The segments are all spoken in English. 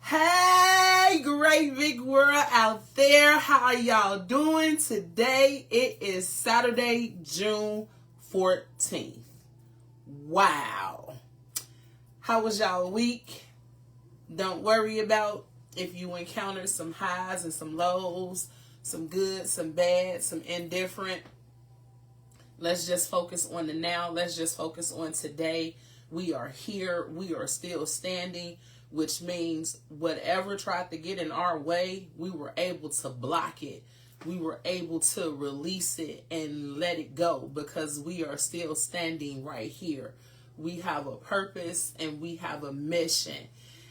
Hey, great big world out there. How y'all doing today? It is Saturday, June 14th. Wow. How was y'all week? Don't worry about if you encountered some highs and some lows, some good, some bad, some indifferent. Let's just focus on the now. Let's just focus on today. We are here. We are still standing, which means whatever tried to get in our way, we were able to block it. We were able to release it and let it go because we are still standing right here. We have a purpose and we have a mission.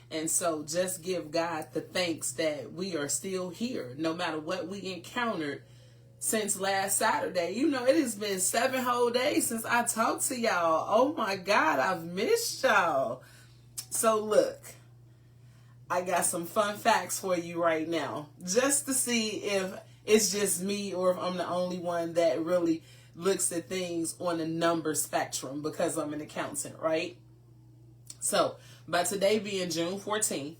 And so just give God the thanks that we are still here, no matter what we encountered since last Saturday. You know, it has been 7 whole days since I talked to y'all. Oh my God, I've missed y'all. So look, I got some fun facts for you right now, just to see if it's just me or if I'm the only one that really looks at things on a number spectrum because I'm an accountant, right? So by today being June 14th,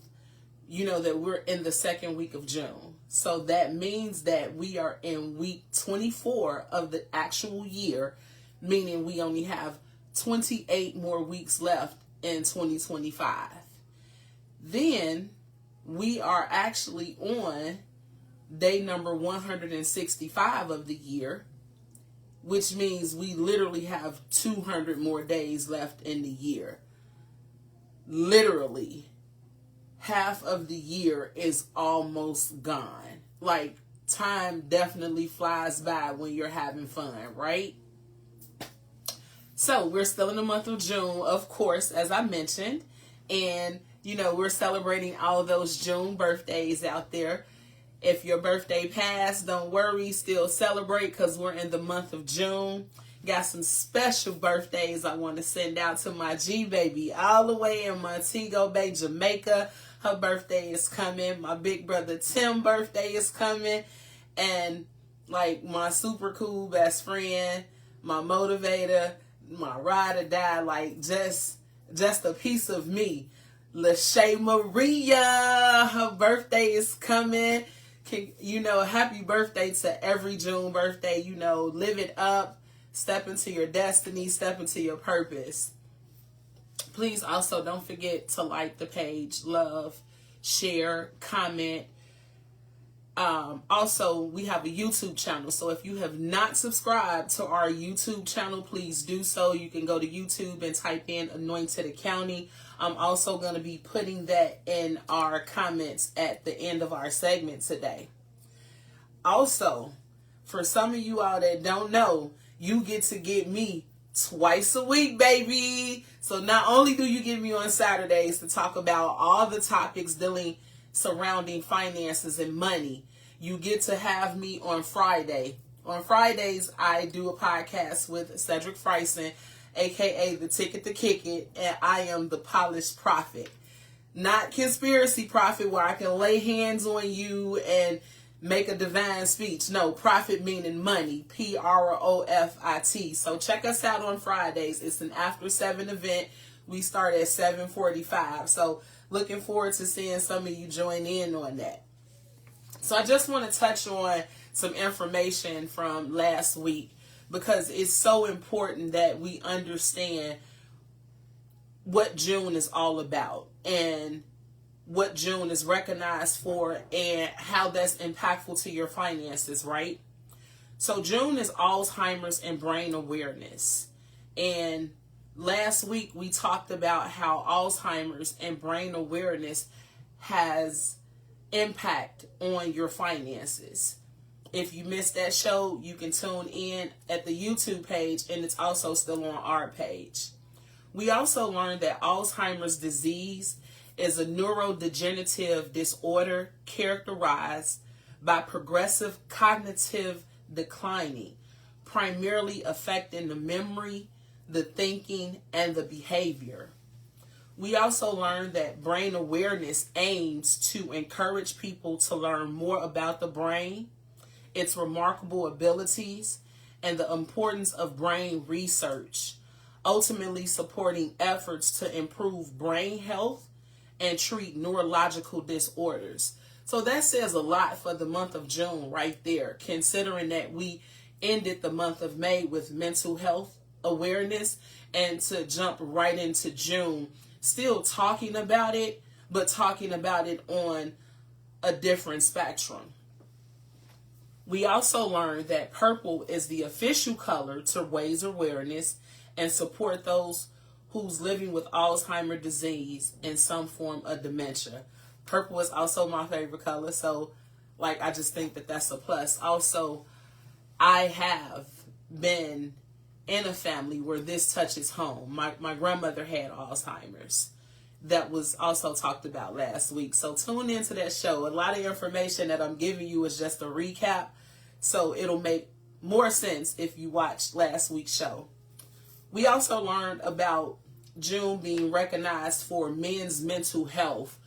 you know that we're in the second week of June. So that means that we are in week 24 of the actual year, meaning we only have 28 more weeks left in 2025. Then we are actually on day number 165 of the year, which means we literally have 200 more days left in the year. Literally, half of the year is almost gone. Like, time definitely flies by when you're having fun, right? So we're still in the month of June, of course, as I mentioned, and you know, we're celebrating all those June birthdays out there. If your birthday passed, don't worry, still celebrate because we're in the month of June. Got some special birthdays I want to send out to my G-baby all the way in Montego Bay, Jamaica. Her birthday is coming. My big brother Tim's birthday is coming. And like my super cool best friend, my motivator, my ride or die, like just a piece of me. Lachey Maria, her birthday is coming. Happy birthday to every June birthday. Live it up, step into your destiny, step into your purpose. Please also don't forget to like the page, love, share, comment. Also, we have a YouTube channel. So if you have not subscribed to our YouTube channel, please do so. You can go to YouTube and type in Anointed Accounting. I'm also going to be putting that in our comments at the end of our segment today. Also, for some of you all that don't know, you get to get me twice a week, baby. So not only do you get me on Saturdays to talk about all the topics surrounding finances and money, you get to have me on Friday. On Fridays, I do a podcast with Cedric Freisen, aka The Ticket to Kick It, and I am the polished prophet. Not conspiracy prophet where I can lay hands on you and make a divine speech. No, profit meaning money. Profit. So check us out on Fridays. It's an after 7 event. We start at 7:45. So looking forward to seeing some of you join in on that. So I just want to touch on some information from last week because it's so important that we understand what June is all about and what June is recognized for and how that's impactful to your finances, right? So June is Alzheimer's and brain awareness. And last week we talked about how Alzheimer's and brain awareness has impact on your finances. If you missed that show, you can tune in at the YouTube page, and it's also still on our page. We also learned that Alzheimer's disease is a neurodegenerative disorder characterized by progressive cognitive declining, primarily affecting the memory, the thinking, and the behavior. We also learned that brain awareness aims to encourage people to learn more about the brain, its remarkable abilities, and the importance of brain research, ultimately supporting efforts to improve brain health and treat neurological disorders. So that says a lot for the month of June right there, considering that we ended the month of May with mental health awareness, and to jump right into June, still talking about it, but talking about it on a different spectrum. We also learned that purple is the official color to raise awareness and support those who's living with Alzheimer's disease and some form of dementia. Purple is also my favorite color, so I just think that that's a plus. Also, I have been in a family where this touches home. My grandmother had Alzheimer's. That was also talked about last week. So tune into that show. A lot of information that I'm giving you is just a recap, so it'll make more sense if you watched last week's show. We also learned about June being recognized for men's mental health.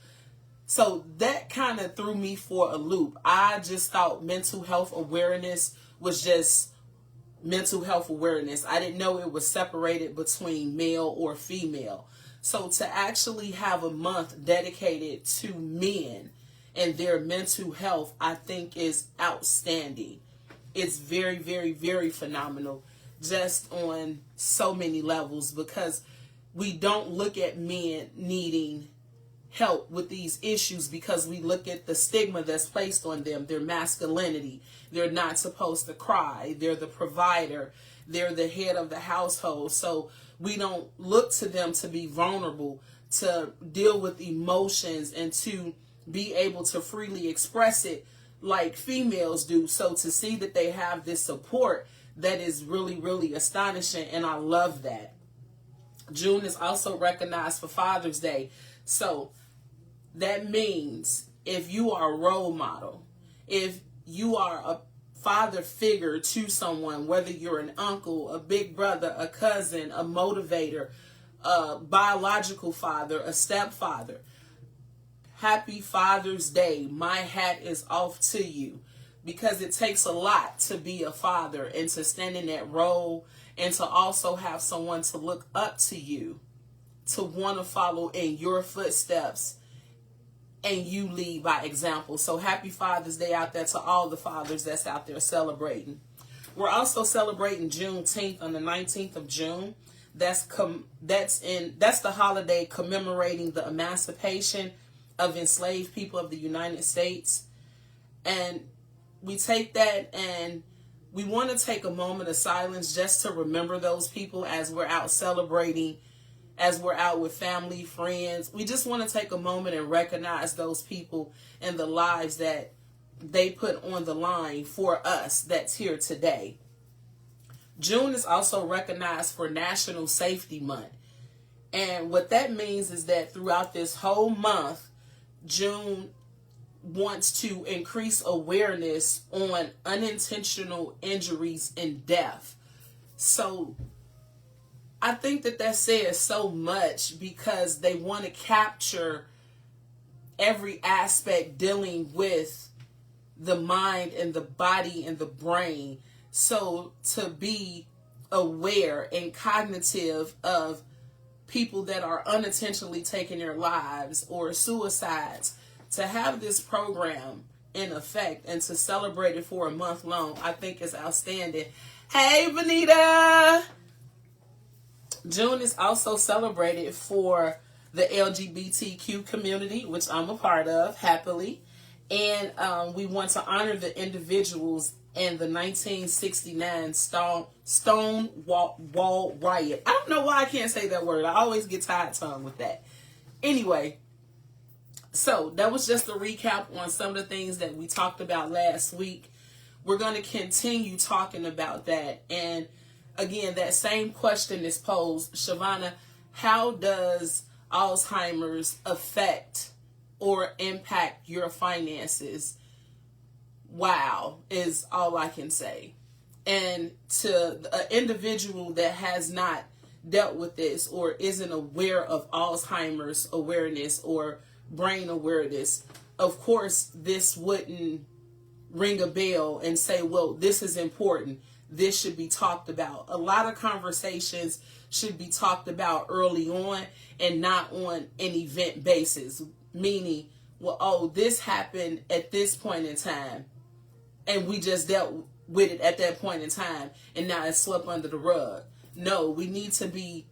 So that kind of threw me for a loop. I just thought mental health awareness was just mental health awareness. I didn't know it was separated between male or female. So to actually have a month dedicated to men and their mental health, I think is outstanding. It's very, very, very phenomenal, just on so many levels, because we don't look at men needing help with these issues because we look at the stigma that's placed on them, their masculinity. They're not supposed to cry. They're the provider. They're the head of the household. So we don't look to them to be vulnerable, to deal with emotions, and to be able to freely express it like females do. So to see that they have this support, that is really, really astonishing, and I love that. June is also recognized for Father's Day. So that means if you are a role model, if you are a father figure to someone, whether you're an uncle, a big brother, a cousin, a motivator, a biological father, a stepfather, happy Father's Day. My hat is off to you, because it takes a lot to be a father and to stand in that role, and to also have someone to look up to you, to want to follow in your footsteps, and you lead by example. So happy Father's Day out there to all the fathers that's out there celebrating. We're also celebrating Juneteenth on the 19th of June. That's the holiday commemorating the emancipation of enslaved people of the United States. And we take that and we want to take a moment of silence just to remember those people as we're out celebrating, as we're out with family, friends. We just want to take a moment and recognize those people and the lives that they put on the line for us that's here today. June is also recognized for National Safety Month. And what that means is that throughout this whole month, June wants to increase awareness on unintentional injuries and death. So I think that says so much, because they want to capture every aspect dealing with the mind and the body and the brain. So to be aware and cognitive of people that are unintentionally taking their lives or suicides, to have this program in effect and to celebrate it for a month long, I think is outstanding. Hey, Benita! June is also celebrated for the LGBTQ community, which I'm a part of, happily. And we want to honor the individuals in the 1969 Stonewall riot. I don't know why I can't say that word. I always get tied-tongued with that. Anyway, so that was just a recap on some of the things that we talked about last week. We're going to continue talking about that. And again, that same question is posed. Shavana, how does Alzheimer's affect or impact your finances? Wow, is all I can say. And to an individual that has not dealt with this or isn't aware of Alzheimer's awareness or brain awareness, of course, this wouldn't ring a bell and say, well, this is important. this should be talked about. A lot of conversations should be talked about early on and not on an event basis. Meaning, well, oh, this happened at this point in time, and we just dealt with it at that point in time, and now it's swept under the rug. No, we need to be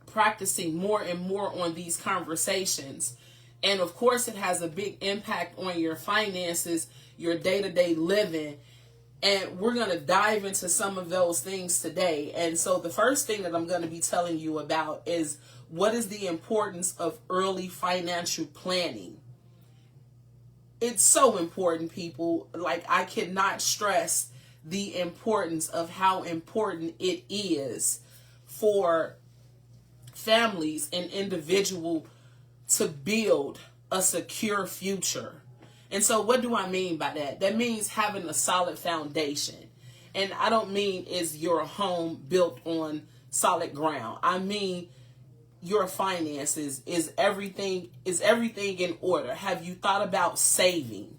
practicing more and more on these conversations. And of course, it has a big impact on your finances, your day-to-day living. And we're going to dive into some of those things today. And so the first thing that I'm going to be telling you about is, what is the importance of early financial planning? It's so important, people. Like, I cannot stress the importance of how important it is for families and individuals to build a secure future. And so what do I mean by that? That means having a solid foundation. And I don't mean is your home built on solid ground. I mean your finances. Is everything in order? Have you thought about saving?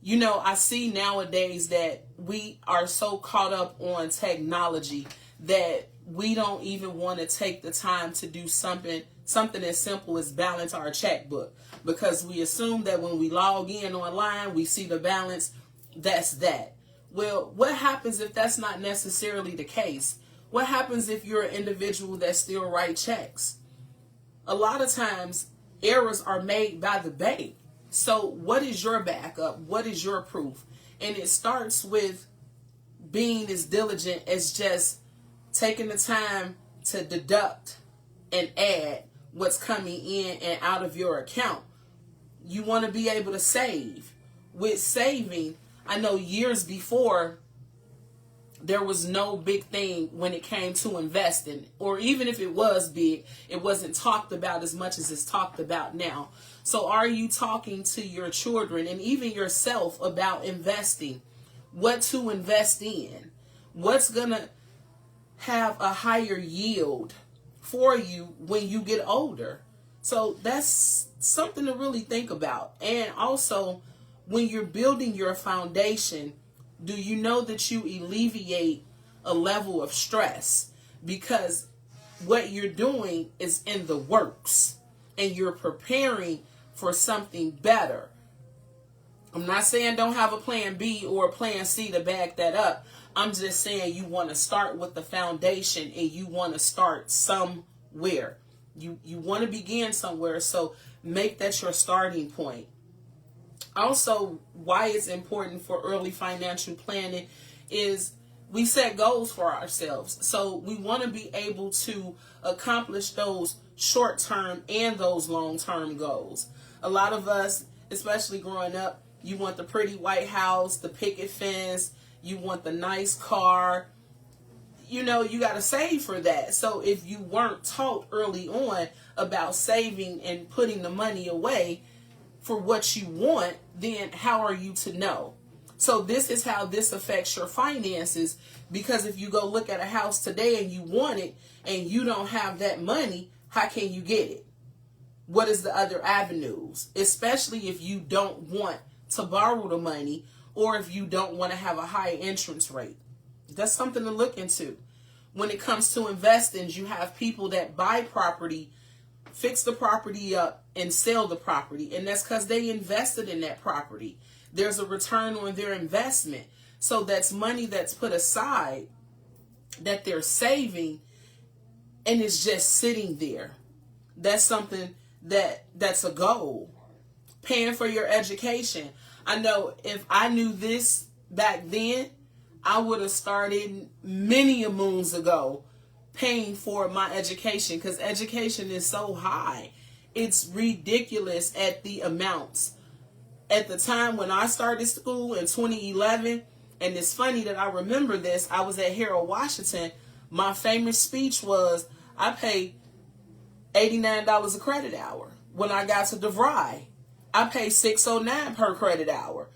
You know, I see nowadays that we are so caught up on technology that we don't even want to take the time to do something as simple as balance our checkbook, because we assume that when we log in online, we see the balance, that's that. Well, what happens if that's not necessarily the case? What happens if you're an individual that still writes checks? A lot of times, errors are made by the bank. So what is your backup? What is your proof? And it starts with being as diligent as just taking the time to deduct and add what's coming in and out of your account. You want to be able to save. With saving, I know years before, there was no big thing when it came to investing, or even if it was big, it wasn't talked about as much as it's talked about now. So are you talking to your children and even yourself about investing? What to invest in? What's going to have a higher yield for you when you get older? So that's something to really think about. And also, when you're building your foundation, do you know that you alleviate a level of stress? Because what you're doing is in the works and you're preparing for something better. I'm not saying don't have a plan B or a plan C to back that up. I'm just saying you want to start with the foundation and you want to start somewhere. You want to begin somewhere, so make that your starting point. Also, why it's important for early financial planning is we set goals for ourselves. So we want to be able to accomplish those short-term and those long-term goals. A lot of us, especially growing up, you want the pretty white house, the picket fence, you want the nice car. You know, you got to save for that. So if you weren't taught early on about saving and putting the money away for what you want, then how are you to know? So this is how this affects your finances, because if you go look at a house today and you want it and you don't have that money, how can you get it? What is the other avenues? Especially if you don't want to borrow the money or if you don't want to have a high interest rate. That's something to look into. When it comes to investing, you have people that buy property, fix the property up, and sell the property. And that's because they invested in that property. There's a return on their investment. So that's money that's put aside that they're saving and it's just sitting there. That's something that's a goal. Paying for your education. I know if I knew this back then, I would have started many a moons ago paying for my education, because education is so high. It's ridiculous at the amounts. At the time when I started school in 2011, and it's funny that I remember this, I was at Harold Washington. My famous speech was, I paid $89 a credit hour. When I got to DeVry, I paid $609 per credit hour.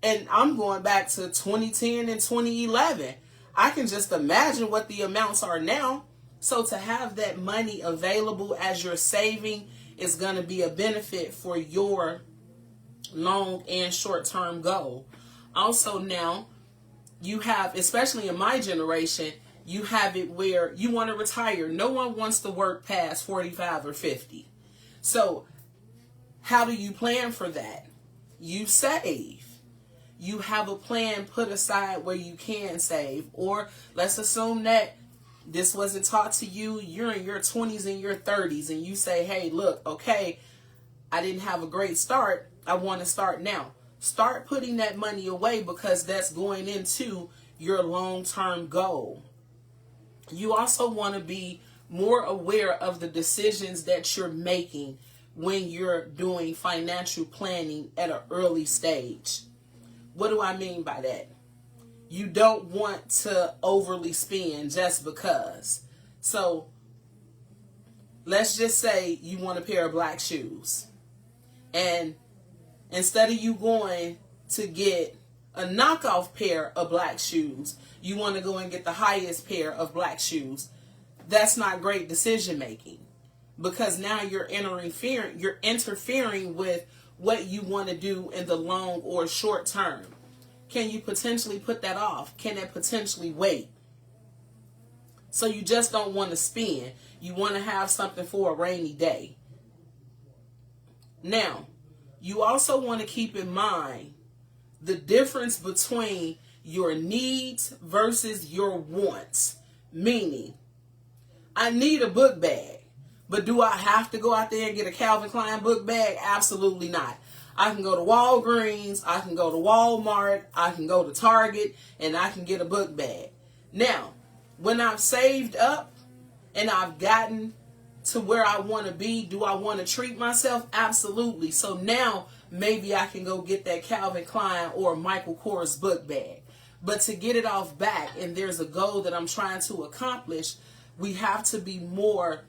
And I'm going back to 2010 and 2011. I can just imagine what the amounts are now. So to have that money available as you're saving is going to be a benefit for your long and short-term goal. Also now, you have, especially in my generation, you have it where you want to retire. No one wants to work past 45 or 50. So how do you plan for that? You save. You have a plan put aside where you can save. Or let's assume that this wasn't taught to you. You're in your 20s and your 30s and you say, hey, look, okay, I didn't have a great start. I want to start now. Start putting that money away because that's going into your long-term goal. You also want to be more aware of the decisions that you're making when you're doing financial planning at an early stage. What do I mean by that? You don't want to overly spend just because. So let's just say you want a pair of black shoes. And instead of you going to get a knockoff pair of black shoes, you want to go and get the highest pair of black shoes. That's not great decision making, because now you're interfering with what you want to do in the long or short term. Can you potentially put that off? Can that potentially wait? So you just don't want to spend. You want to have something for a rainy day. Now, you also want to keep in mind the difference between your needs versus your wants. Meaning, I need a book bag, but do I have to go out there and get a Calvin Klein book bag? Absolutely not. I can go to Walgreens, I can go to Walmart, I can go to Target, and I can get a book bag. Now, when I've saved up and I've gotten to where I want to be, do I want to treat myself? Absolutely. So now maybe I can go get that Calvin Klein or Michael Kors book bag. But to get it off back, and there's a goal that I'm trying to accomplish, we have to be more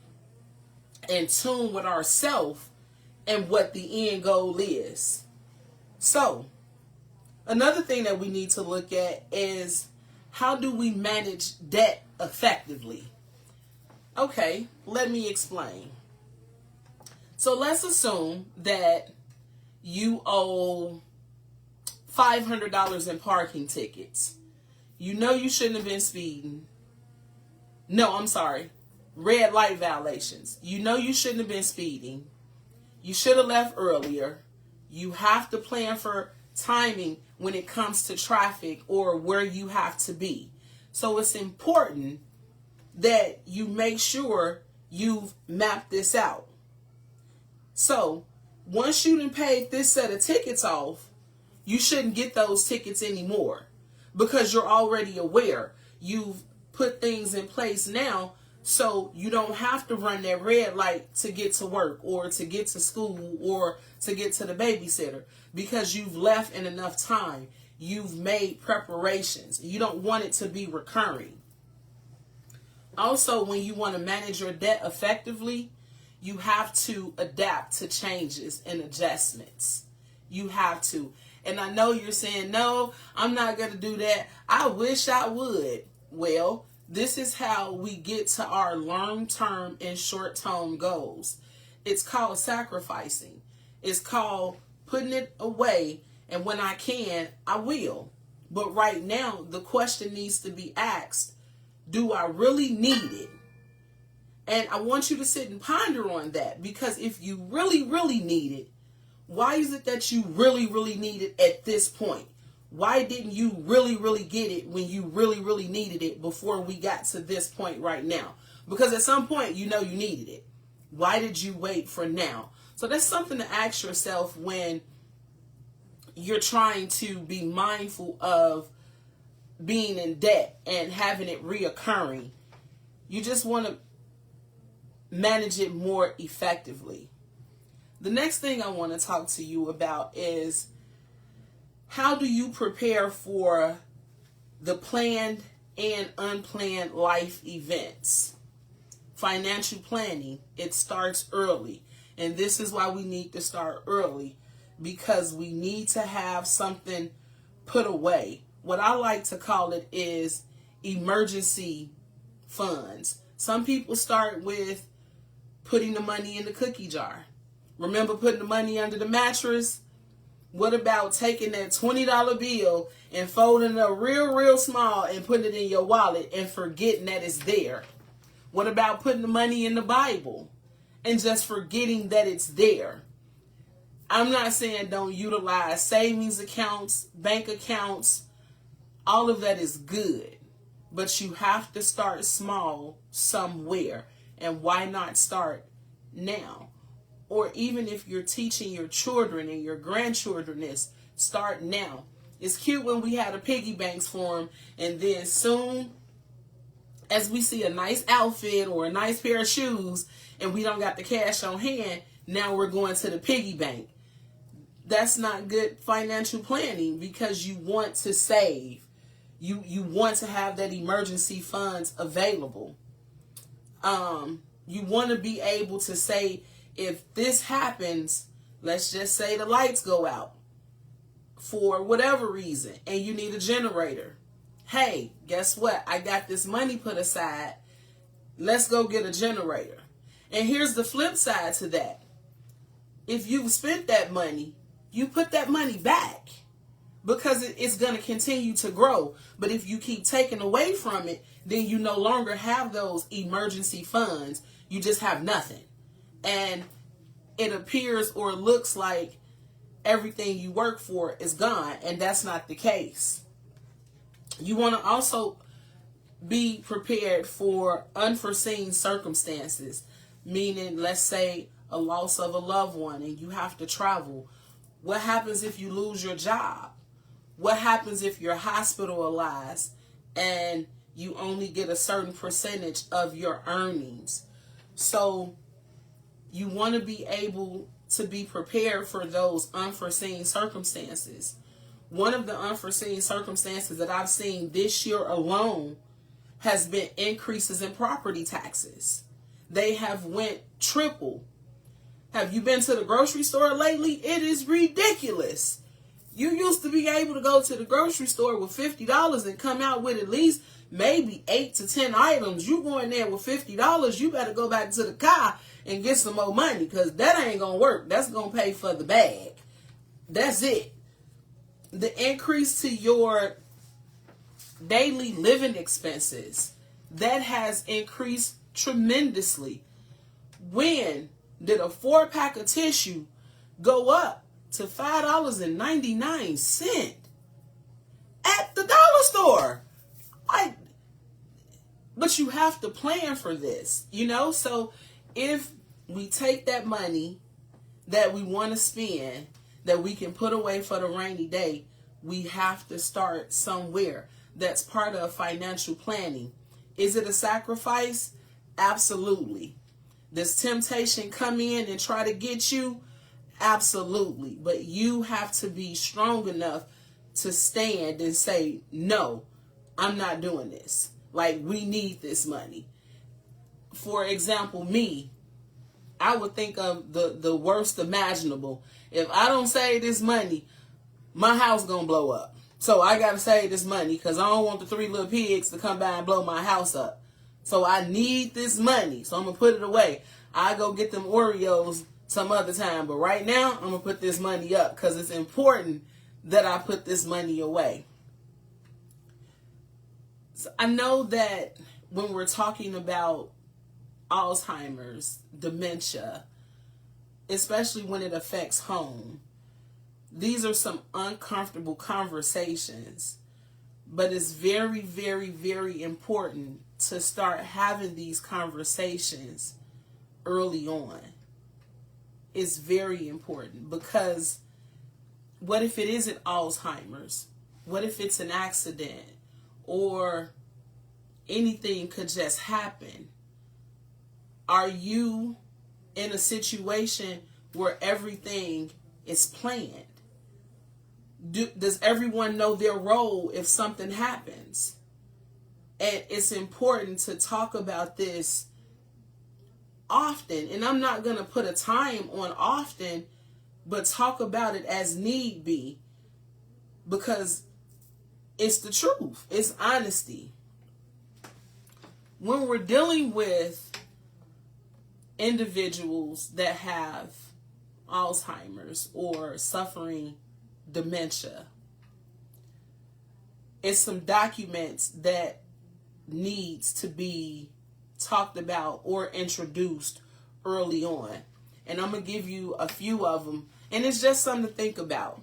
in tune with ourselves and what the end goal is. So, another thing that we need to look at is, how do we manage debt effectively? Okay, let me explain. So let's assume that you owe $500 in parking tickets. You know you shouldn't have been speeding. No, I'm sorry. Red light violations. You know you shouldn't have been speeding. You should have left earlier. You have to plan for timing when it comes to traffic or where you have to be. So it's important that you make sure you've mapped this out. So once you done paid this set of tickets off, you shouldn't get those tickets anymore, because you're already aware. You've put things in place now so you don't have to run that red light to get to work or to get to school or to get to the babysitter, because you've left in enough time. You've made preparations. You don't want it to be recurring. Also, when you want to manage your debt effectively, you have to adapt to changes and adjustments. You have to. And I know you're saying, no, I'm not going to do that. I wish I would. Well, this is how we get to our long-term and short-term goals. It's called sacrificing. It's called putting it away. And when I can, I will. But right now, the question needs to be asked, do I really need it? And I want you to sit and ponder on that, because if you really, really need it, why is it that you really, really need it at this point? Why didn't you really, really get it when you really, really needed it before we got to this point right now? Because at some point, you know you needed it. Why did you wait for now? So that's something to ask yourself when you're trying to be mindful of being in debt and having it reoccurring. You just want to manage it more effectively. The next thing I want to talk to you about is, how do you prepare for the planned and unplanned life events? Financial planning, it starts early. And this is why we need to start early, because we need to have something put away. What I like to call it is emergency funds. Some people start with putting the money in the cookie jar. Remember putting the money under the mattress? What about taking that $20 bill and folding it up real small and putting it in your wallet and forgetting that it's there? What about putting the money in the Bible and just forgetting that it's there? I'm not saying don't utilize savings accounts, bank accounts. All of that is good. But you have to start small somewhere. And why not start now? Or even if you're teaching your children and your grandchildren this, start now. It's cute when we had a piggy banks for them, and then soon as we see a nice outfit or a nice pair of shoes and we don't got the cash on hand, now we're going to the piggy bank. That's not good financial planning, because you want to save. You want to have that emergency funds available. You want to be able to say, if this happens, let's just say the lights go out for whatever reason and you need a generator. Hey, guess what? I got this money put aside. Let's go get a generator. And here's the flip side to that. If you've spent that money, you put that money back, because it's going to continue to grow. But if you keep taking away from it, then you no longer have those emergency funds. You just have nothing. And it appears or looks like everything you work for is gone. And that's not the case. You want to also be prepared for unforeseen circumstances. Meaning, let's say a loss of a loved one and you have to travel. What happens if you lose your job? What happens if you're hospitalized and you only get a certain percentage of your earnings? So you want to be able to be prepared for those unforeseen circumstances. One of the unforeseen circumstances that I've seen this year alone has been increases in property taxes. They have went triple. Have you been to the grocery store lately? It is ridiculous. You used to be able to go to the grocery store with $50 and come out with at least maybe 8 to 10 items. You go in there with $50, you better go back to the car and get some more money, because that ain't going to work. That's going to pay for the bag. That's it. The increase to your daily living expenses, that has increased tremendously. When did a 4-pack of tissue go up to $5.99 at the dollar store? But you have to plan for this, So if we take that money that we want to spend, that we can put away for the rainy day, we have to start somewhere. That's part of financial planning. Is it a sacrifice? Absolutely. Does temptation come in and try to get you? Absolutely. But you have to be strong enough to stand and say, no, I'm not doing this. Like, we need this money. For example, me, I would think of the worst imaginable. If I don't save this money, my house gonna blow up. So I gotta save this money, because I don't want the 3 little pigs to come by and blow my house up. So I need this money. So I'm gonna put it away. I go get them Oreos some other time. But right now, I'm gonna put this money up, because it's important that I put this money away. So I know that when we're talking about Alzheimer's, dementia, especially when it affects home, these are some uncomfortable conversations. But it's very, very, very important to start having these conversations early on. It's very important, because what if it isn't Alzheimer's? What if it's an accident? Or anything could just happen? Are you in a situation where everything is planned? Does everyone know their role if something happens? And it's important to talk about this often. And I'm not going to put a time on often, but talk about it as need be, because it's the truth. It's honesty. When we're dealing with individuals that have Alzheimer's or suffering dementia. It's some documents that needs to be talked about or introduced early on. And I'm going to give you a few of them. And it's just something to think about.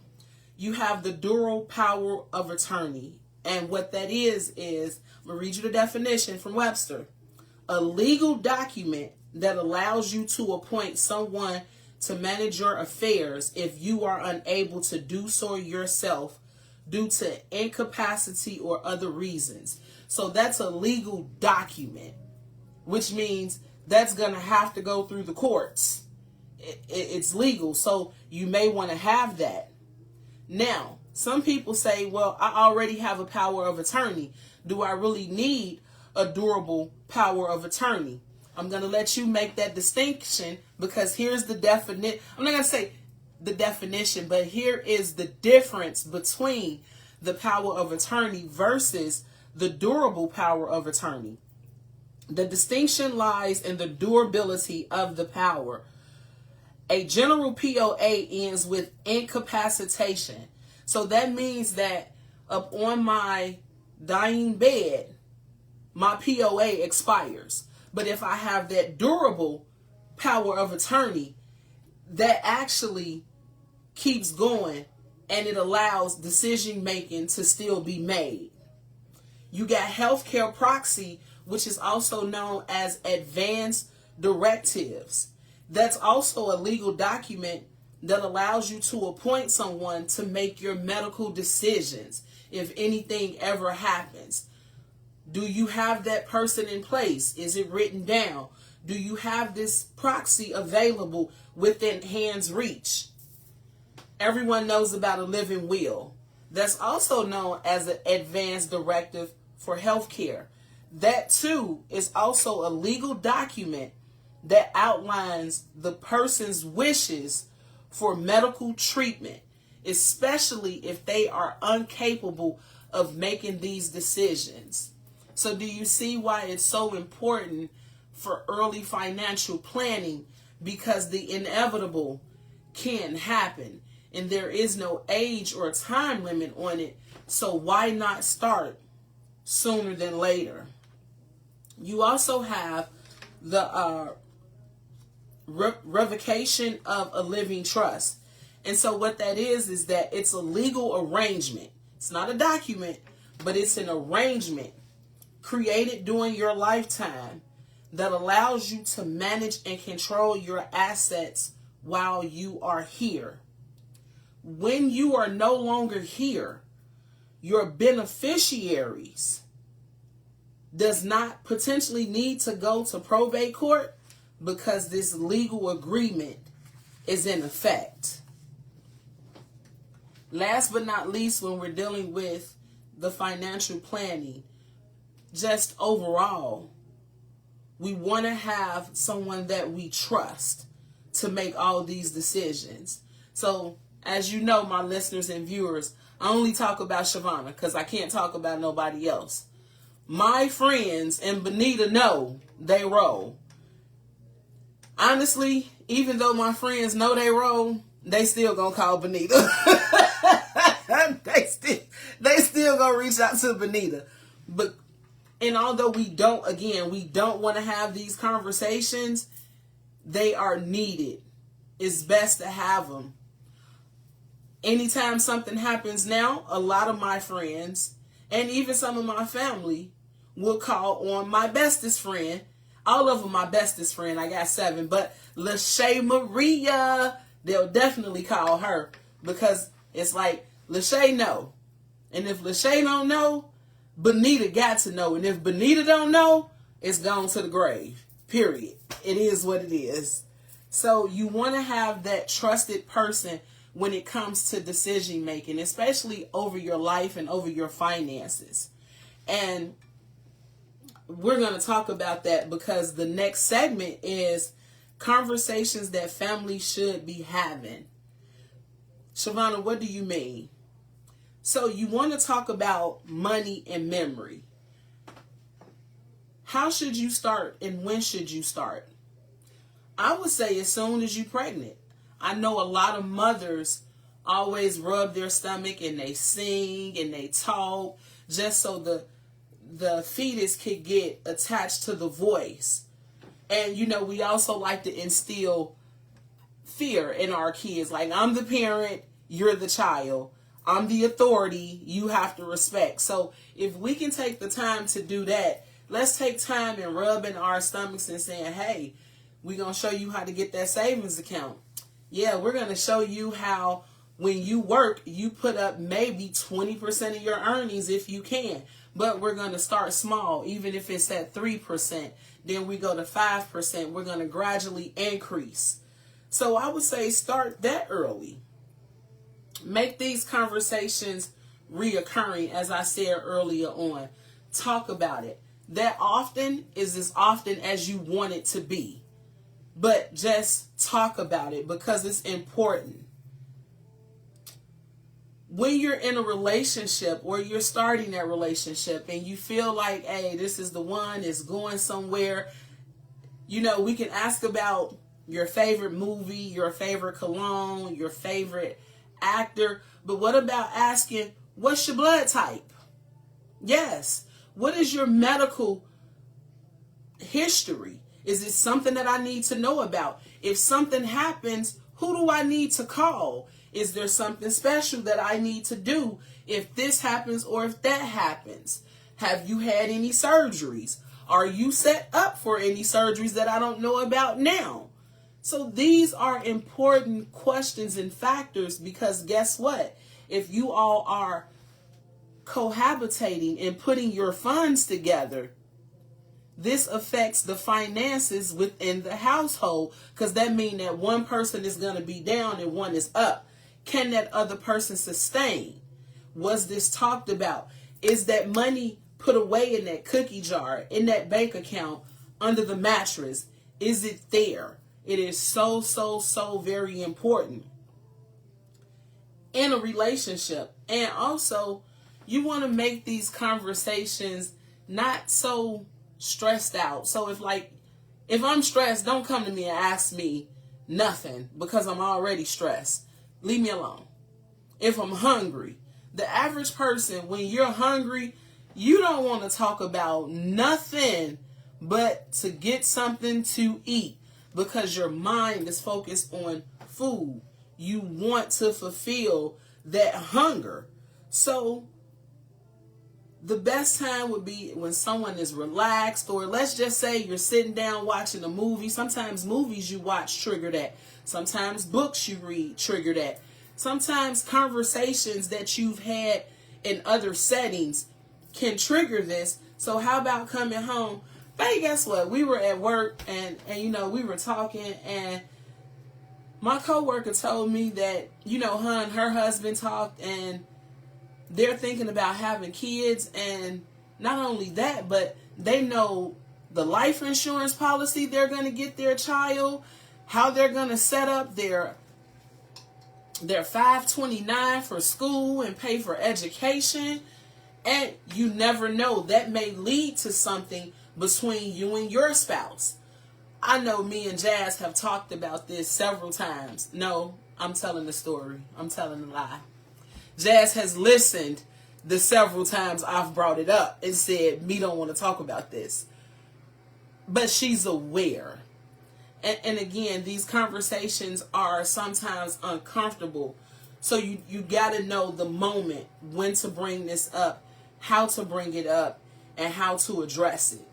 You have the dual power of attorney. And what that is, I'm going to read you the definition from Webster. A legal document that allows you to appoint someone to manage your affairs if you are unable to do so yourself due to incapacity or other reasons. So that's a legal document, which means that's going to have to go through the courts. It's legal, so you may want to have that. Now, some people say, well, I already have a power of attorney. Do I really need a durable power of attorney? I'm going to let you make that distinction, because here's the definition. I'm not going to say the definition, but here is the difference between the power of attorney versus the durable power of attorney. The distinction lies in the durability of the power. A general POA ends with incapacitation. So that means that up on my dying bed, my POA expires. But if I have that durable power of attorney, that actually keeps going, and it allows decision making to still be made. You got healthcare proxy, which is also known as advance directives. That's also a legal document that allows you to appoint someone to make your medical decisions if anything ever happens. Do you have that person in place? Is it written down? Do you have this proxy available within hand's reach? Everyone knows about a living will. That's also known as an advance directive for healthcare. That too is also a legal document that outlines the person's wishes for medical treatment, especially if they are incapable of making these decisions. So do you see why it's so important for early financial planning? Because the inevitable can happen, and there is no age or time limit on it. So why not start sooner than later? You also have the revocation of a living trust. And so what that is that it's a legal arrangement. It's not a document, but it's an arrangement created during your lifetime that allows you to manage and control your assets while you are here. When you are no longer here, your beneficiaries does not potentially need to go to probate court because this legal agreement is in effect. Last but not least, when we're dealing with the financial planning, just overall, we want to have someone that we trust to make all these decisions. So, as you know, my listeners and viewers, I only talk about Shavonna because I can't talk about nobody else. My friends and Benita know they roll. Honestly, even though my friends know they roll, they still gonna call Benita. they still gonna reach out to Benita. And although we don't want to have these conversations, they are needed. It's best to have them. Anytime something happens now, a lot of my friends and even some of my family will call on my bestest friend. All of them my bestest friend. I got 7. But Lachey Maria, they'll definitely call her because it's like, Lachey know. And if Lachey don't know, Benita got to know. And if Benita don't know, it's gone to the grave. Period. It is what it is. So you want to have that trusted person when it comes to decision making, especially over your life and over your finances. And we're going to talk about that because the next segment is conversations that families should be having. Shavonna, what do you mean? So you want to talk about money and memory. How should you start and when should you start? I would say as soon as you're pregnant. I know a lot of mothers always rub their stomach and they sing and they talk just so the fetus could get attached to the voice. And, you know, we also like to instill fear in our kids. Like, I'm the parent, you're the child. I'm the authority, you have to respect. So if we can take the time to do that, let's take time and rubbing our stomachs and saying, hey, we're going to show you how to get that savings account. Yeah, we're going to show you how when you work, you put up maybe 20% of your earnings if you can. But we're going to start small, even if it's at 3%. Then we go to 5%. We're going to gradually increase. So I would say start that early. Make these conversations reoccurring, as I said earlier on. Talk about it. That often is as often as you want it to be. But just talk about it because it's important. When you're in a relationship or you're starting that relationship and you feel like, hey, this is the one, it's going somewhere, you know, we can ask about your favorite movie, your favorite cologne, your favorite actor. But what about asking, what's your blood type? Yes. What is your medical history? Is it something that I need to know about? If something happens, who do I need to call? Is there something special that I need to do if this happens or if that happens? Have you had any surgeries? Are you set up for any surgeries that I don't know about now? So these are important questions and factors because guess what? If you all are cohabitating and putting your funds together, this affects the finances within the household because that means that one person is going to be down and one is up. Can that other person sustain? Was this talked about? Is that money put away in that cookie jar, in that bank account, under the mattress? Is it there? It is so, so, so very important in a relationship. And also, you want to make these conversations not so stressed out. So if I'm stressed, don't come to me and ask me nothing because I'm already stressed. Leave me alone. If I'm hungry, the average person, when you're hungry, you don't want to talk about nothing but to get something to eat because your mind is focused on food. You want to fulfill that hunger. So the best time would be when someone is relaxed, or let's just say you're sitting down watching a movie. Sometimes movies you watch trigger that. Sometimes books you read trigger that. Sometimes conversations that you've had in other settings can trigger this. So how about coming home? Hey, guess what? We were at work and you know, we were talking and my coworker told me that, you know, her and her husband talked and they're thinking about having kids, and not only that, but they know the life insurance policy they're going to get their child, how they're going to set up their 529 for school and pay for education. And you never know, that may lead to something between you and your spouse. I know me and Jazz have talked about this several times. No, I'm telling the story. I'm telling a lie. Jazz has listened the several times I've brought it up and said, me don't want to talk about this. But she's aware. And again, these conversations are sometimes uncomfortable. So you got to know the moment when to bring this up, how to bring it up, and how to address it.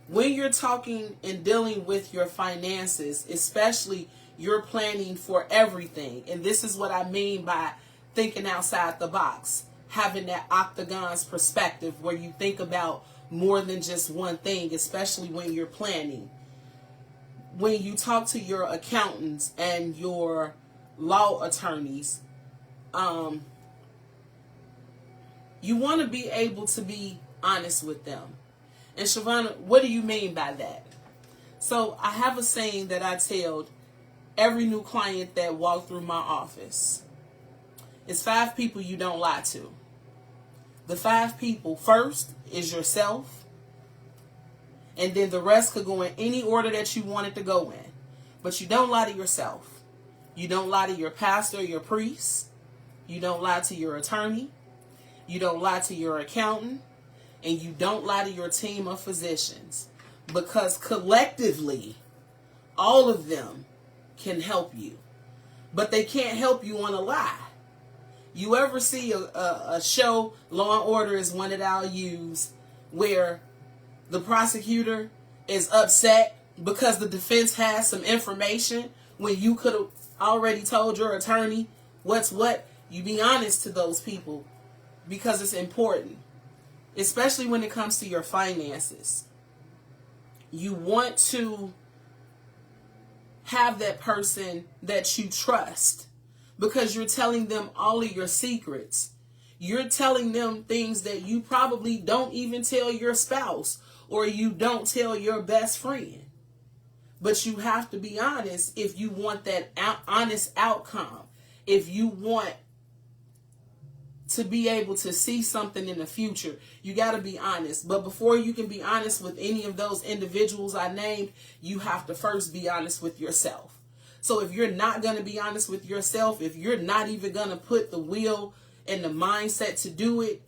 When you're talking and dealing with your finances, especially you're planning for everything. And this is what I mean by thinking outside the box. Having that octagon's perspective where you think about more than just one thing, especially when you're planning. When you talk to your accountants and your law attorneys, you want to be able to be honest with them. And Shavonna, what do you mean by that? So I have a saying that I tell every new client that walked through my office. It's 5 people you don't lie to. The 5 people, first is yourself, and then the rest could go in any order that you want it to go in. But you don't lie to yourself. You don't lie to your pastor or your priest. You don't lie to your attorney. You don't lie to your accountant. And you don't lie to your team of physicians. Because collectively, all of them can help you. But they can't help you on a lie. You ever see a show, Law and Order is one that I'll use, where the prosecutor is upset because the defense has some information when you could have already told your attorney what's what? You be honest to those people because it's important, especially when it comes to your finances. You want to have that person that you trust because you're telling them all of your secrets. You're telling them things that you probably don't even tell your spouse or you don't tell your best friend. But you have to be honest if you want that honest outcome. If you want to be able to see something in the future, you got to be honest. But before you can be honest with any of those individuals I named, you have to first be honest with yourself. So if you're not going to be honest with yourself, if you're not even going to put the will and the mindset to do it,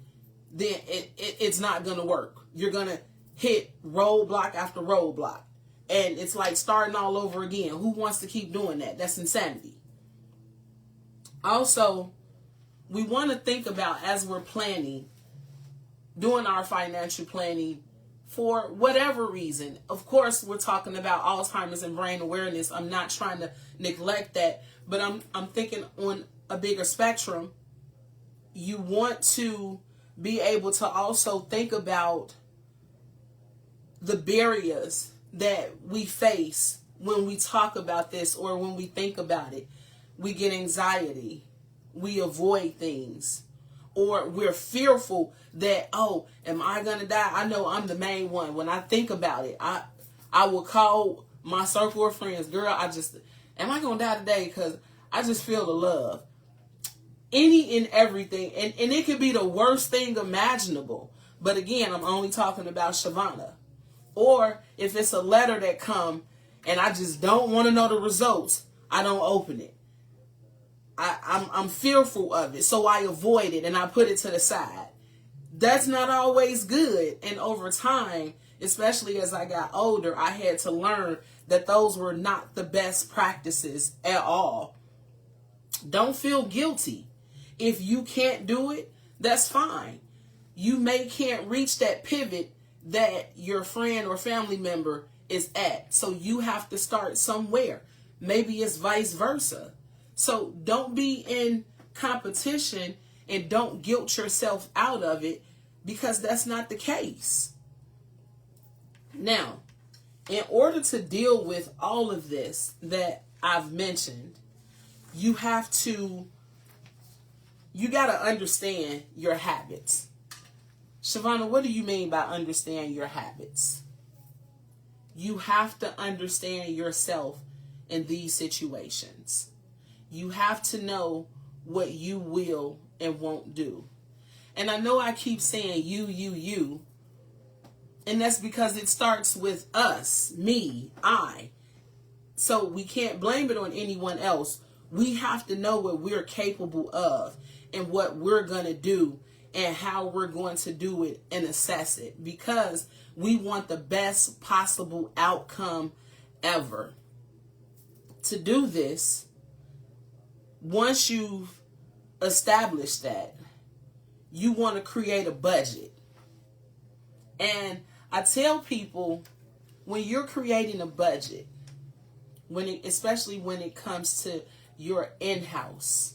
then it's not going to work. You're going to hit roadblock after roadblock. And it's like starting all over again. Who wants to keep doing that? That's insanity. Also, we want to think about, as we're planning, doing our financial planning for whatever reason. Of course, we're talking about Alzheimer's and brain awareness. I'm not trying to neglect that, but I'm thinking on a bigger spectrum. You want to be able to also think about the barriers that we face when we talk about this or when we think about it. We get anxiety. We avoid things. Or we're fearful that, oh, am I going to die? I know I'm the main one. When I think about it, I will call my circle of friends. Girl, am I going to die today? Because I just feel the love. Any and everything. And it could be the worst thing imaginable. But again, I'm only talking about Shavonna. Or if it's a letter that come and I just don't want to know the results, I don't open it. I'm fearful of it, so I avoid it and I put it to the side. That's not always good. And over time, especially as I got older, I had to learn that those were not the best practices at all. Don't feel guilty. If you can't do it, that's fine. You can't reach that pivot that your friend or family member is at. So you have to start somewhere. Maybe it's vice versa. So don't be in competition and don't guilt yourself out of it because that's not the case. Now, in order to deal with all of this that I've mentioned, you got to understand your habits. Shavonna, what do you mean by understand your habits? You have to understand yourself in these situations. You have to know what you will and won't do. And I know I keep saying you. And that's because it starts with us, me, I. So we can't blame it on anyone else. We have to know what we're capable of and what we're going to do and how we're going to do it and assess it. Because we want the best possible outcome ever. To do this, once you've established that, you want to create a budget. And I tell people, when you're creating a budget, especially when it comes to your in-house,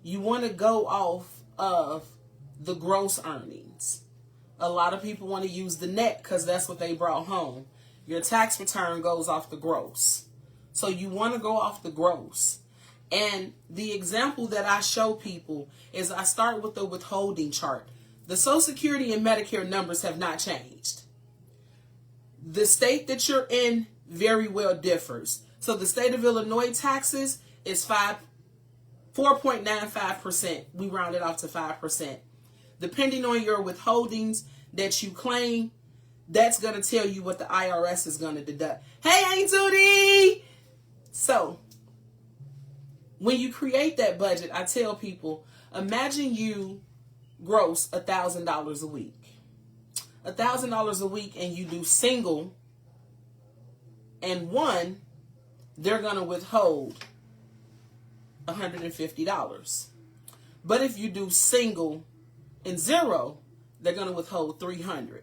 you want to go off of the gross earnings. A lot of people want to use the net because that's what they brought home. Your tax return goes off the gross. So you want to go off the gross. And the example that I show people is I start with the withholding chart. The Social Security and Medicare numbers have not changed. The state that you're in very well differs. So the state of Illinois taxes is 4.95%. We round it off to 5%. Depending on your withholdings that you claim, that's going to tell you what the IRS is going to deduct. Hey, Aunt Tootie! So, When you create that budget, I tell people, imagine you gross $1,000 a week. $1,000 a week, and you do single and one, they're going to withhold $150. But if you do single and zero, they're going to withhold $300.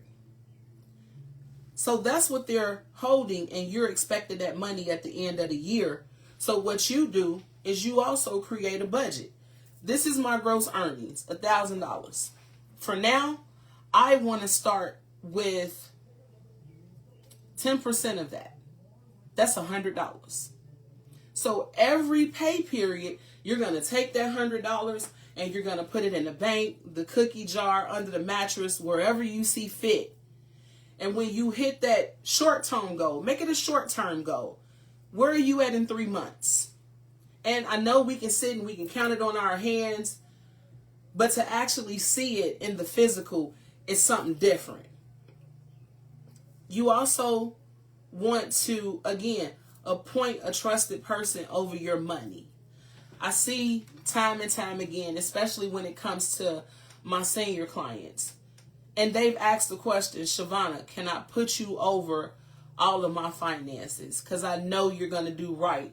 So that's what they're holding, and you're expecting that money at the end of the year. So what you do is you also create a budget. This is my gross earnings, $1,000. For now, I want to start with 10% of that. That's $100. So every pay period, you're going to take that $100 and you're going to put it in the bank, the cookie jar, under the mattress, wherever you see fit. And when you hit that short-term goal, make it a short-term goal. Where are you at in 3 months? And I know we can sit and we can count it on our hands, but to actually see it in the physical is something different. You also want to, again, appoint a trusted person over your money. I see time and time again, especially when it comes to my senior clients, and they've asked the question, Shavonna, can I put you over all of my finances? Because I know you're going to do right.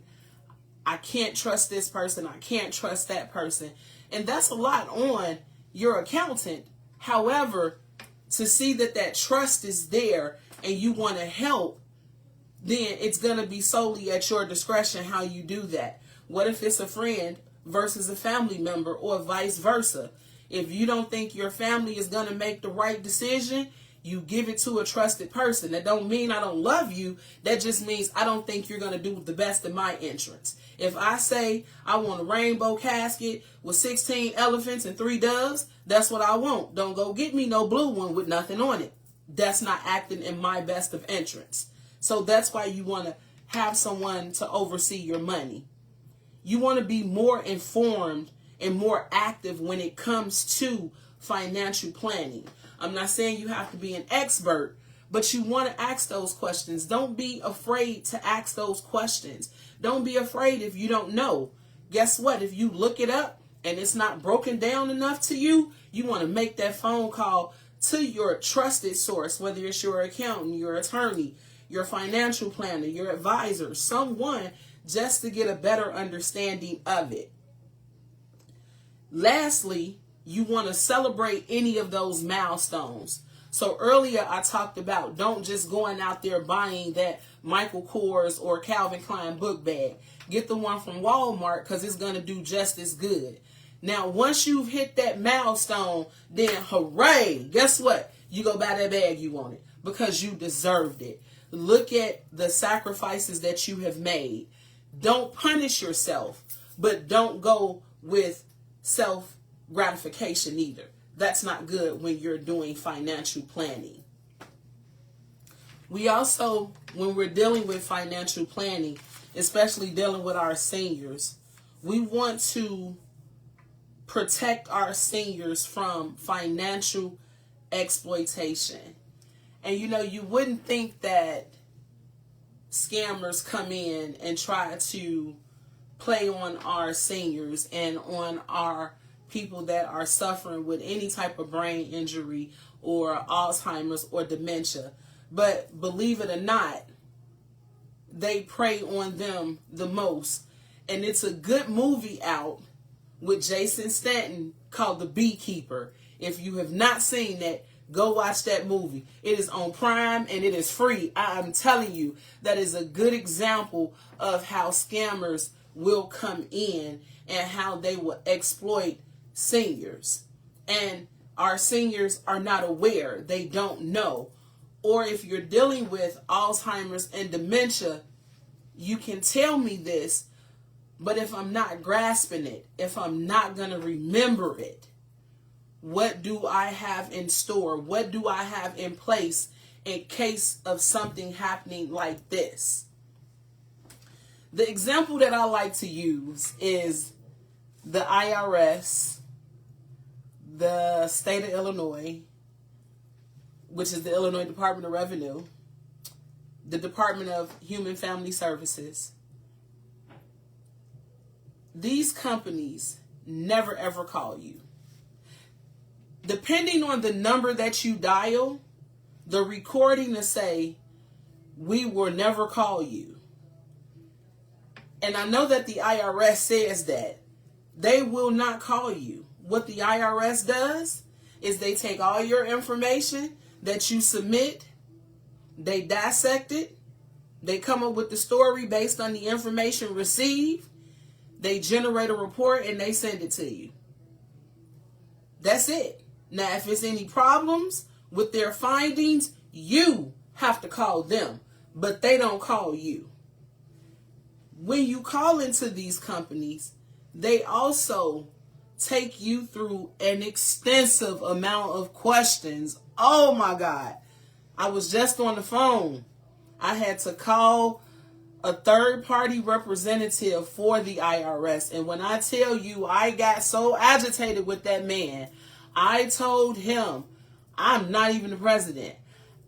I can't trust this person. I can't trust that person. And that's a lot on your accountant. However, to see that that trust is there and you want to help, then it's going to be solely at your discretion how you do that. What if it's a friend versus a family member, or vice versa? If you don't think your family is going to make the right decision, you give it to a trusted person. That don't mean I don't love you. That just means I don't think you're going to do the best in my interests. If I say I want a rainbow casket with 16 elephants and 3 doves, that's what I want. Don't go get me no blue one with nothing on it. That's not acting in my best of interests. So that's why you want to have someone to oversee your money. You want to be more informed and more active when it comes to financial planning. I'm not saying you have to be an expert, but you want to ask those questions. Don't be afraid to ask those questions. Don't be afraid if you don't know. Guess what? If you look it up and it's not broken down enough to you, you want to make that phone call to your trusted source, whether it's your accountant, your attorney, your financial planner, your advisor, someone, just to get a better understanding of it. Lastly, you want to celebrate any of those milestones. So earlier I talked about don't just going out there buying that Michael Kors or Calvin Klein book bag. Get the one from Walmart because it's going to do just as good. Now, once you've hit that milestone, then hooray, guess what? You go buy that bag you wanted because you deserved it. Look at the sacrifices that you have made. Don't punish yourself, but don't go with self-gratification either. That's not good when you're doing financial planning. We also, when we're dealing with financial planning, especially dealing with our seniors, we want to protect our seniors from financial exploitation. And you know, you wouldn't think that scammers come in and try to play on our seniors and on our people that are suffering with any type of brain injury or Alzheimer's or dementia. But believe it or not, they prey on them the most. And it's a good movie out with Jason Stanton called The Beekeeper. If you have not seen that, go watch that movie. It is on Prime and it is free. I'm telling you, that is a good example of how scammers will come in and how they will exploit seniors. And our seniors are not aware. They don't know. Or if you're dealing with Alzheimer's and dementia, you can tell me this, but if I'm not grasping it, if I'm not going to remember it, what do I have in store? What do I have in place in case of something happening like this? The example that I like to use is the IRS, the state of Illinois, which is the Illinois Department of Revenue, the Department of Human Family Services, these companies never ever call you. Depending on the number that you dial, the recording to say, we will never call you. And I know that the IRS says that. They will not call you. What the IRS does is they take all your information that you submit, they dissect it, they come up with the story based on the information received, they generate a report, and they send it to you. That's it. Now, if it's any problems with their findings, you have to call them, but they don't call you. When you call into these companies, they also take you through an extensive amount of questions. Oh my God. I was just on the phone. I had to call a third-party representative for the IRS. And when I tell you I got so agitated with that man, I told him, I'm not even the president.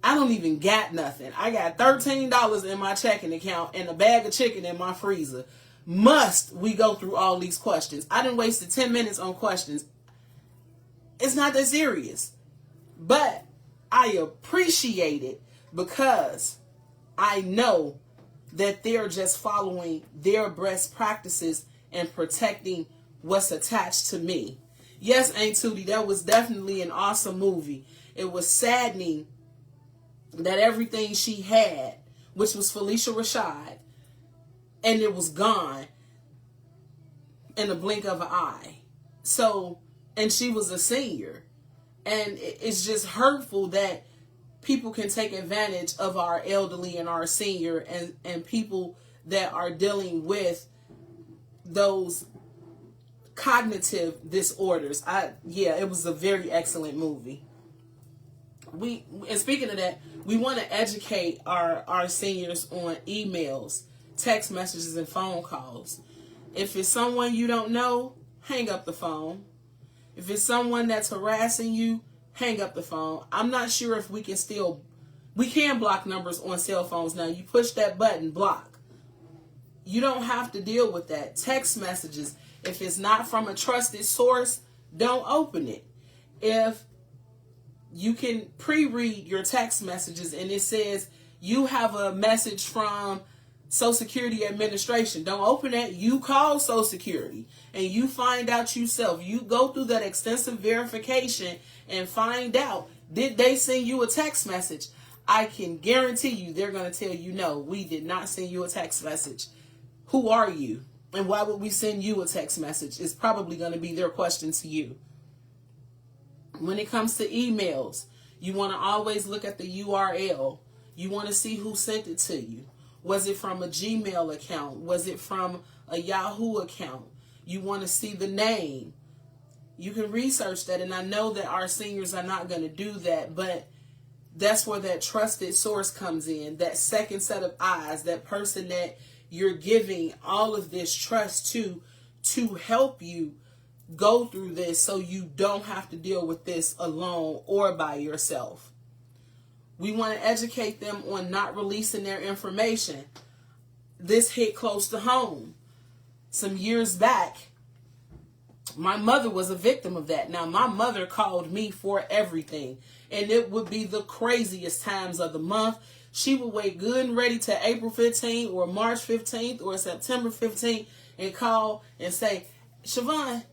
I don't even got nothing. I got $13 in my checking account and a bag of chicken in my freezer. Must we go through all these questions? I done wasted 10 minutes on questions. It's not that serious. But I appreciate it because I know that they're just following their best practices and protecting what's attached to me. Yes, Aunt Tootie, that was definitely an awesome movie. It was saddening that everything she had, which was Felicia Rashad, and it was gone in the blink of an eye. So, and she was a senior. And it's just hurtful that people can take advantage of our elderly and our senior and people that are dealing with those cognitive disorders. It was a very excellent movie. And speaking of that, we want to educate our seniors on emails, text messages, and phone calls. If it's someone you don't know, hang up the phone. If it's someone that's harassing you, hang up the phone. I'm not sure if we can block numbers on cell phones now. You push that button, block. You don't have to deal with that. Text messages, if it's not from a trusted source, don't open it. If you can pre-read your text messages and it says you have a message from Social Security Administration, don't open it. You call Social Security and you find out yourself. You go through that extensive verification and find out, did they send you a text message? I can guarantee you they're going to tell you, no, we did not send you a text message. Who are you? And why would we send you a text message? Is probably going to be their question to you. When it comes to emails, you want to always look at the URL. You want to see who sent it to you. Was it from a Gmail account? Was it from a Yahoo account? You want to see the name. You can research that, and I know that our seniors are not going to do that, but that's where that trusted source comes in, that second set of eyes, that person that you're giving all of this trust to help you go through this so you don't have to deal with this alone or by yourself. We want to educate them on not releasing their information. This hit close to home. Some years back, my mother was a victim of that. Now, my mother called me for everything, and it would be the craziest times of the month. She would wait good and ready to April 15th or March 15th or September 15th and call and say, Siobhan,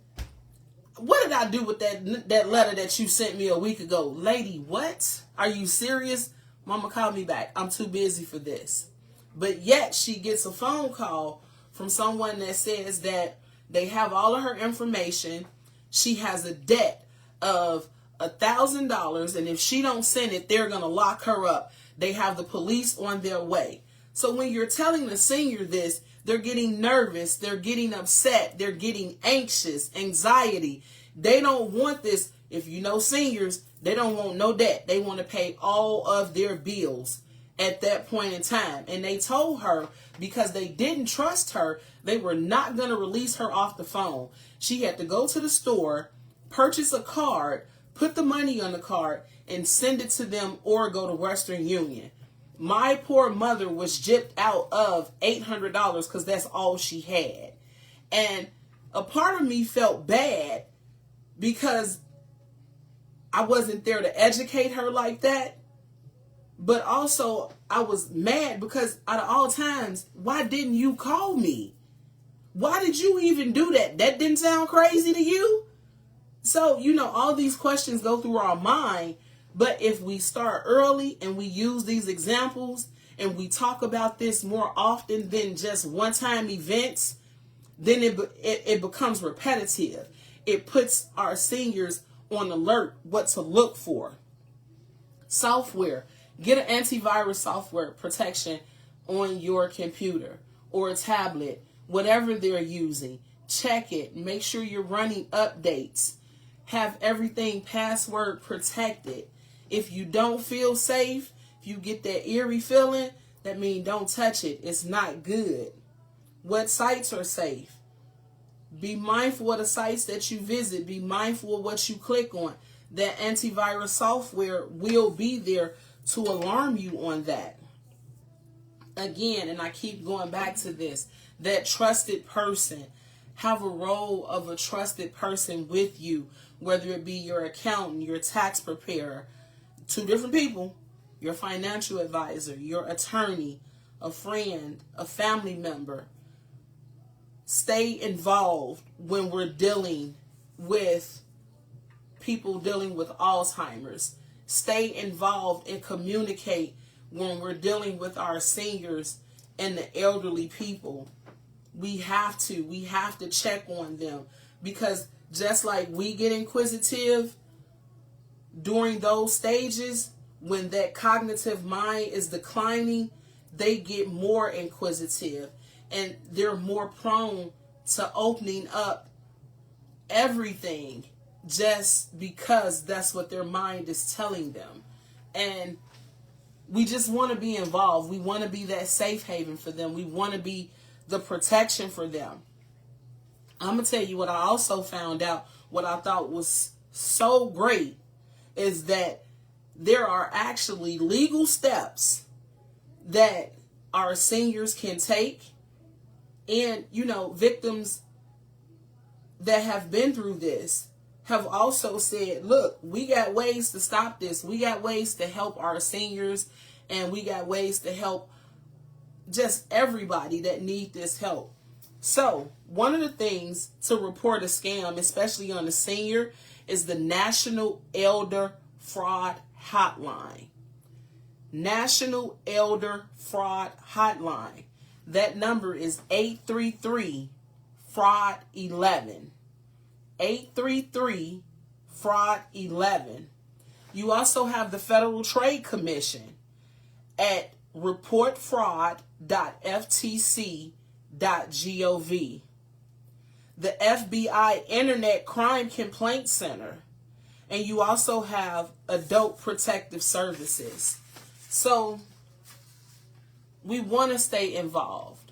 what did I do with that letter that you sent me a week ago? Lady, what? Are you serious? Mama, call me back. I'm too busy for this. But yet she gets a phone call from someone that says that they have all of her information. She has a debt of $1,000, and if she don't send it, they're going to lock her up. They have the police on their way. So when you're telling the senior this, they're getting nervous, they're getting upset, they're getting anxious, anxiety. They don't want this. If you know seniors, they don't want no debt. They want to pay all of their bills at that point in time. And they told her, because they didn't trust her, they were not going to release her off the phone. She had to go to the store, purchase a card, put the money on the card, and send it to them or go to Western Union. My poor mother was gypped out of $800 because that's all she had. And a part of me felt bad because I wasn't there to educate her like that. But also I was mad because out of all times, why didn't you call me? Why did you even do that? That didn't sound crazy to you? So, all these questions go through our mind. But if we start early and we use these examples and we talk about this more often than just one-time events, then it becomes repetitive. It puts our seniors on alert what to look for. Software. Get an antivirus software protection on your computer or a tablet, whatever they're using. Check it. Make sure you're running updates. Have everything password protected. If you don't feel safe, if you get that eerie feeling, that means don't touch it. It's not good. What sites are safe? Be mindful of the sites that you visit. Be mindful of what you click on. That antivirus software will be there to alarm you on that. Again, and I keep going back to this, that trusted person. Have a role of a trusted person with you, whether it be your accountant, your tax preparer, two different people, your financial advisor, your attorney, a friend, a family member. Stay involved when we're dealing with people dealing with Alzheimer's. Stay involved and communicate when we're dealing with our seniors and the elderly people. We have to check on them, because just like we get inquisitive during those stages, when that cognitive mind is declining, they get more inquisitive and they're more prone to opening up everything just because that's what their mind is telling them. And we just want to be involved. We want to be that safe haven for them. We want to be the protection for them. I'm going to tell you what I also found out, what I thought was so great, is that there are actually legal steps that our seniors can take. And, victims that have been through this have also said, look, we got ways to stop this. We got ways to help our seniors, and we got ways to help just everybody that need this help. So one of the things to report a scam, especially on a senior, is the National Elder Fraud Hotline. National Elder Fraud Hotline. That number is 833-FRAUD-11. 833-FRAUD-11. You also have the Federal Trade Commission at reportfraud.ftc.gov. The FBI Internet Crime Complaint Center. And you also have Adult Protective Services. So we want to stay involved.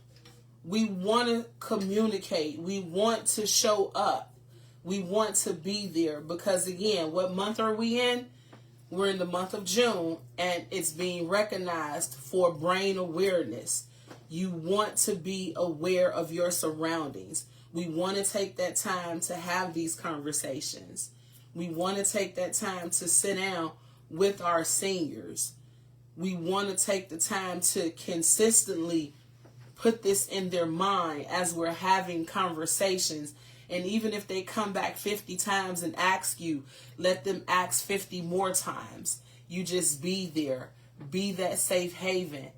We want to communicate. We want to show up. We want to be there because, again, what month are we in? We're in the month of June, and it's being recognized for brain awareness. You want to be aware of your surroundings. We want to take that time to have these conversations. We want to take that time to sit down with our seniors. We want to take the time to consistently put this in their mind as we're having conversations. And even if they come back 50 times and ask you, let them ask 50 more times. You just be there. Be that safe haven.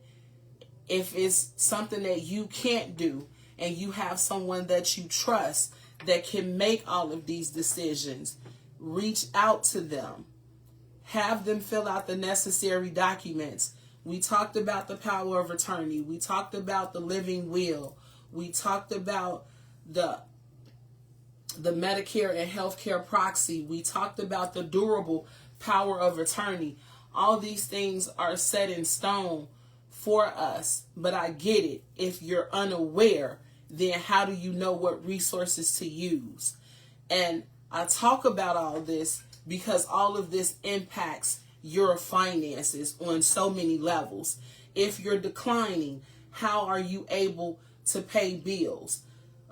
If it's something that you can't do and you have someone that you trust that can make all of these decisions, reach out to them. Have them fill out the necessary documents. We talked about the power of attorney. We talked about the living will. We talked about the Medicare and healthcare proxy. We talked about the durable power of attorney. All these things are set in stone for us. But I get it. If you're unaware, then how do you know what resources to use? And I talk about all this because all of this impacts your finances on so many levels. If you're declining, how are you able to pay bills?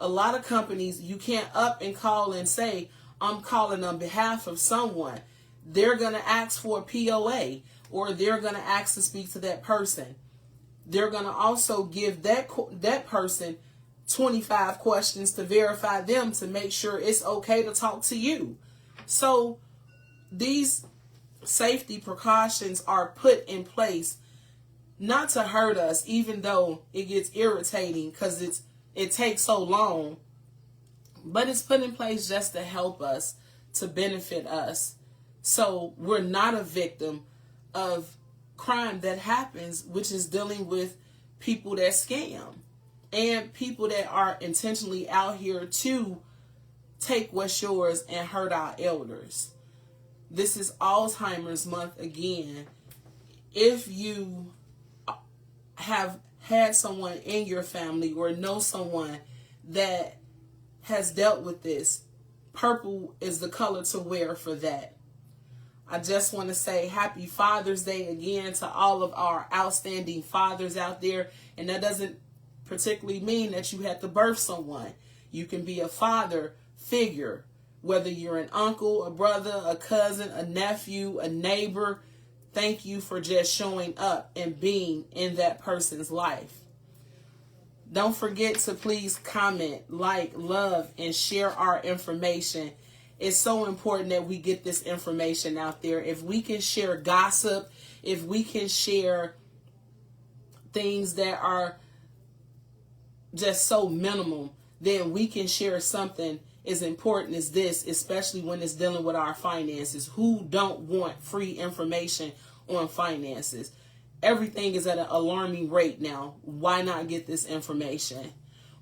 a lot of companies, you can't up and call and say, I'm calling on behalf of someone. They're going to ask for a POA, or they're going to ask to speak to that person. They're going to also give that person 25 questions to verify them to make sure it's okay to talk to you. So these safety precautions are put in place not to hurt us, even though it gets irritating because it takes so long, but it's put in place just to help us, to benefit us, so we're not a victim of crime that happens, which is dealing with people that scam and people that are intentionally out here to take what's yours and hurt our elders. This is Alzheimer's month again. If you have had someone in your family or know someone that has dealt with this, purple is the color to wear for that. I just want to say happy Father's Day again to all of our outstanding fathers out there. And that doesn't particularly mean that you have to birth someone. You can be a father figure, whether you're an uncle, a brother, a cousin, a nephew, a neighbor. Thank you for just showing up and being in that person's life. Don't forget to please comment, like, love, and share our information. It's so important that we get this information out there. If we can share gossip, if we can share things that are just so minimal, then we can share something as important as this, especially when it's dealing with our finances. Who don't want free information on finances? Everything is at an alarming rate now. Why not get this information?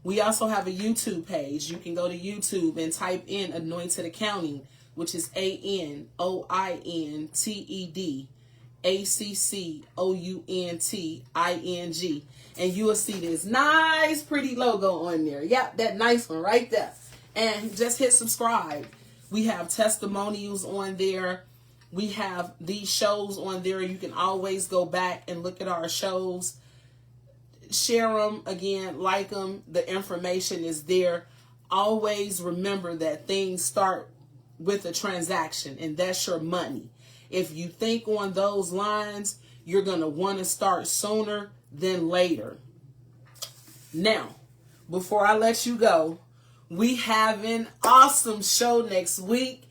We also have a YouTube page. You can go to YouTube and type in Anointed Accounting, which is ANOINTEDACCOUNTING. And you will see this nice, pretty logo on there. Yep, that nice one right there. And just hit subscribe. We have testimonials on there. We have these shows on there. You can always go back and look at our shows. Share them again, like them. The information is there. Always remember that things start with a transaction, and that's your money. If you think on those lines, you're going to want to start sooner than later. Now, before I let you go, we have an awesome show next week,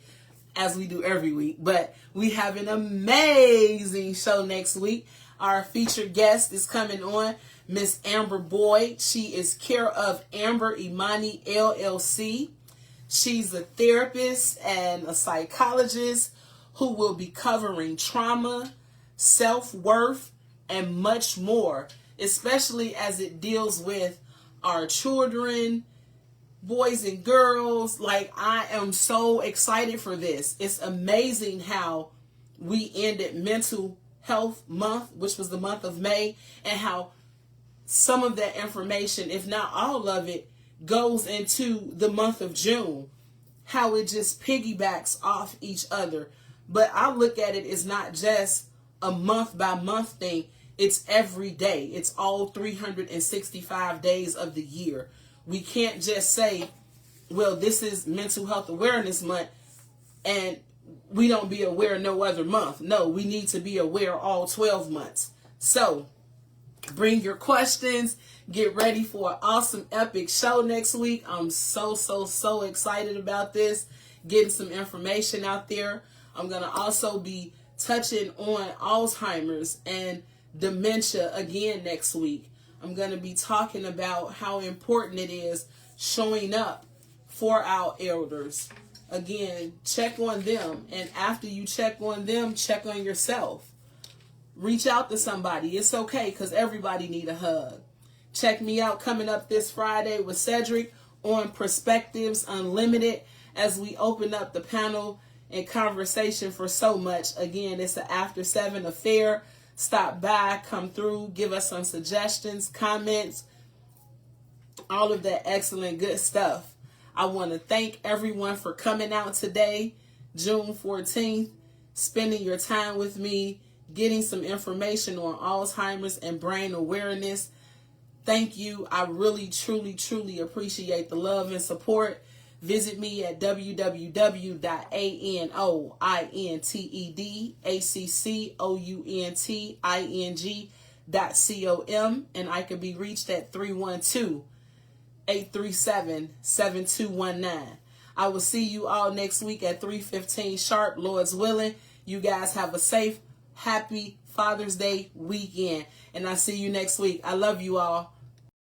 as we do every week, but we have an amazing show next week. Our featured guest is coming on, Miss Amber Boyd. She is care of Amber Imani LLC. She's a therapist and a psychologist who will be covering trauma, self-worth, and much more, especially as it deals with our children, boys and girls. Like, I am so excited for this. It's amazing how we ended Mental Health Month, which was the month of May, and how some of that information, if not all of it, goes into the month of June, how it just piggybacks off each other. But I look at it as not just a month by month thing. It's every day. It's all 365 days of the year. We can't just say, well, this is Mental Health Awareness Month, and we don't be aware no other month. No, we need to be aware all 12 months. So bring your questions. Get ready for an awesome, epic show next week. I'm so excited about this. Getting some information out there. I'm going to also be touching on Alzheimer's and dementia again next week. I'm going to be talking about how important it is showing up for our elders. Again, check on them. And after you check on them, check on yourself. Reach out to somebody. It's okay, because everybody need a hug. Check me out coming up this Friday with Cedric on Perspectives Unlimited as we open up the panel and conversation for so much. Again, it's an after 7 affair. Stop by, come through, give us some suggestions, comments, all of that excellent good stuff. I want to thank everyone for coming out today, June 14th, spending your time with me, getting some information on Alzheimer's and brain awareness. Thank you. I really, truly, truly appreciate the love and support. Visit me at www.anointadaccounting.com, and I can be reached at 312-837-7219. I will see you all next week at 3:15 sharp, Lord's willing. You guys have a safe, happy Father's Day weekend, and I'll see you next week. I love you all.